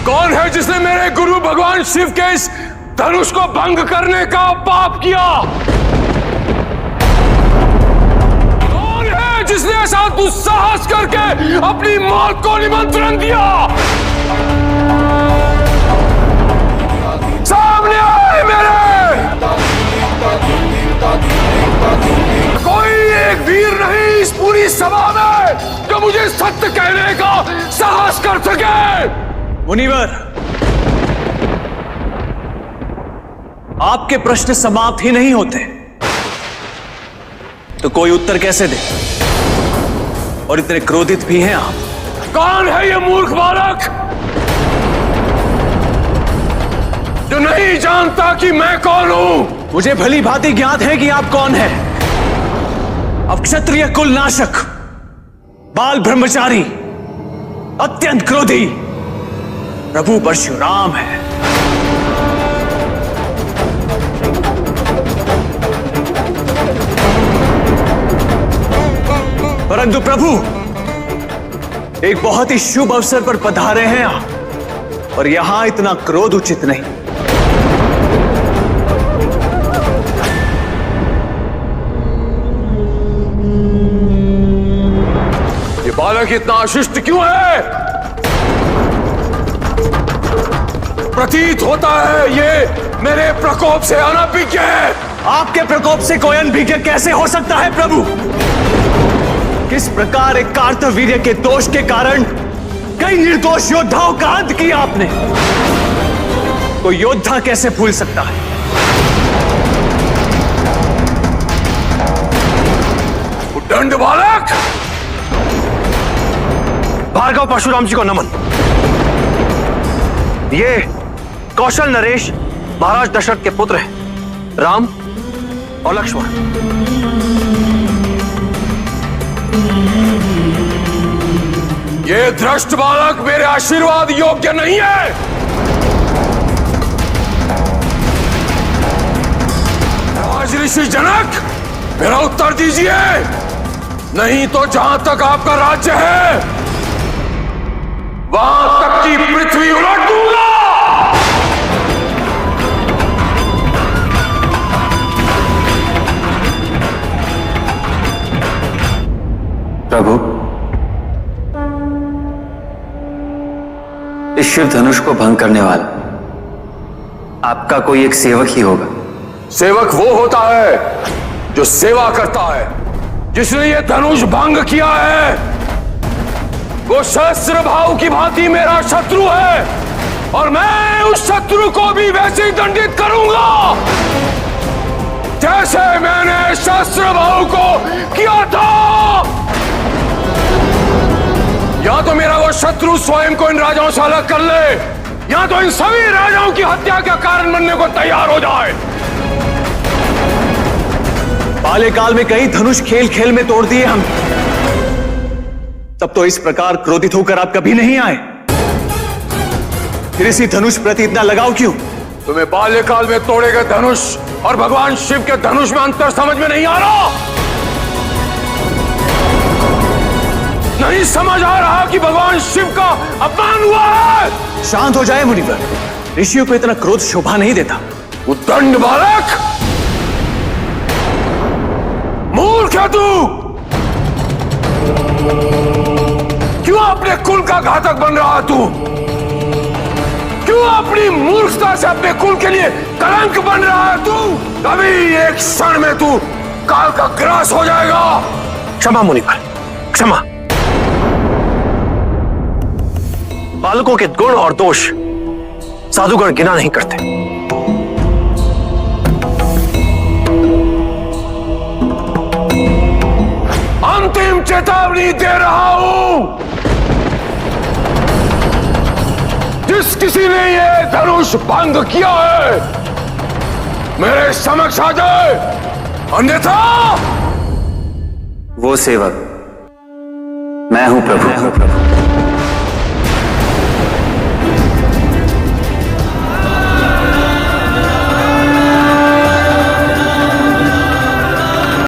कौन है जिसने मेरे गुरु भगवान शिव के इस धनुष को भंग करने का पाप किया? कौन है जिसने ऐसा दुस्साहस करके अपनी मौत को निमंत्रण दिया? सामने आए मेरे। कोई एक वीर नहीं इस पूरी सभा में जो मुझे सत्य कहने का साहस कर सके। मुनिवर, आपके प्रश्न समाप्त ही नहीं होते तो कोई उत्तर कैसे दे? और इतने क्रोधित भी हैं आप। कौन है ये मूर्ख बालक जो नहीं जानता कि मैं कौन हूं? मुझे भली भांति ज्ञात है कि आप कौन हैं। अब क्षत्रिय कुल नाशक, बाल ब्रह्मचारी, अत्यंत क्रोधी प्रभु परशुराम है। परंतु प्रभु, एक बहुत ही शुभ अवसर पर पधारे हैं आप, और यहां इतना क्रोध उचित नहीं। ये बालक इतना अशिष्ट क्यों है? प्रतीत होता है ये मेरे प्रकोप से अनभिज्ञ है। आपके प्रकोप से कोई अनभिज्ञ कैसे हो सकता है प्रभु? किस प्रकार एक कार्तवीर्य के दोष के कारण कई निर्दोष योद्धाओं का अंत किया आपने। कोई योद्धा कैसे भूल सकता है? उद्दंड बालक! भार्गव परशुराम जी को नमन। ये कौशल नरेश महाराज दशरथ के पुत्र हैं, राम और लक्ष्मण। ये धृष्ट बालक मेरे आशीर्वाद योग्य नहीं है। राज ऋषि जनक, मेरा उत्तर दीजिए, नहीं तो जहां तक आपका राज्य है वहां तक की पृथ्वी उलट दूंगा। प्रभु, इस शिव धनुष को भंग करने वाला आपका कोई एक सेवक ही होगा। सेवक वो होता है जो सेवा करता है। जिसने ये धनुष भंग किया है वो सहस्त्र भाव की भांति मेरा शत्रु है, और मैं उस शत्रु को भी वैसे ही दंडित करूंगा जैसे मैंने सहस्त्र भाव को किया था। या तो मेरा वो शत्रु स्वयं को इन राजाओं से अलग कर ले, या तो इन सभी राजाओं की हत्या का कारण बनने को तैयार हो जाए। बाल्यकाल में कई धनुष खेल खेल में तोड़ दिए हम, तब तो इस प्रकार क्रोधित होकर आप कभी नहीं आए। फिर इसी धनुष प्रति इतना लगाव क्यों? तुम्हें बाल्यकाल में तोड़े गए धनुष और भगवान शिव के धनुष में अंतर समझ में नहीं आ रहा? नहीं समझ आ रहा कि भगवान शिव का अपमान हुआ है? शांत हो जाए मुनिवर, ऋषियों को इतना क्रोध शोभा नहीं देता। उद्दंड बालक, मूर्ख है तू। क्यों अपने कुल का घातक बन रहा तू? क्यों अपनी मूर्खता से अपने कुल के लिए कलंक बन रहा है तू? कभी एक क्षण में तू काल का ग्रास हो जाएगा। क्षमा मुनिवर, क्षमा। बालकों के गुण और दोष साधुगण गिना नहीं करते। अंतिम चेतावनी दे रहा हूं, जिस किसी ने ये धनुष भंग किया है मेरे समक्ष आ जाए, अन्यथा। वो सेवक मैं हूं प्रभु।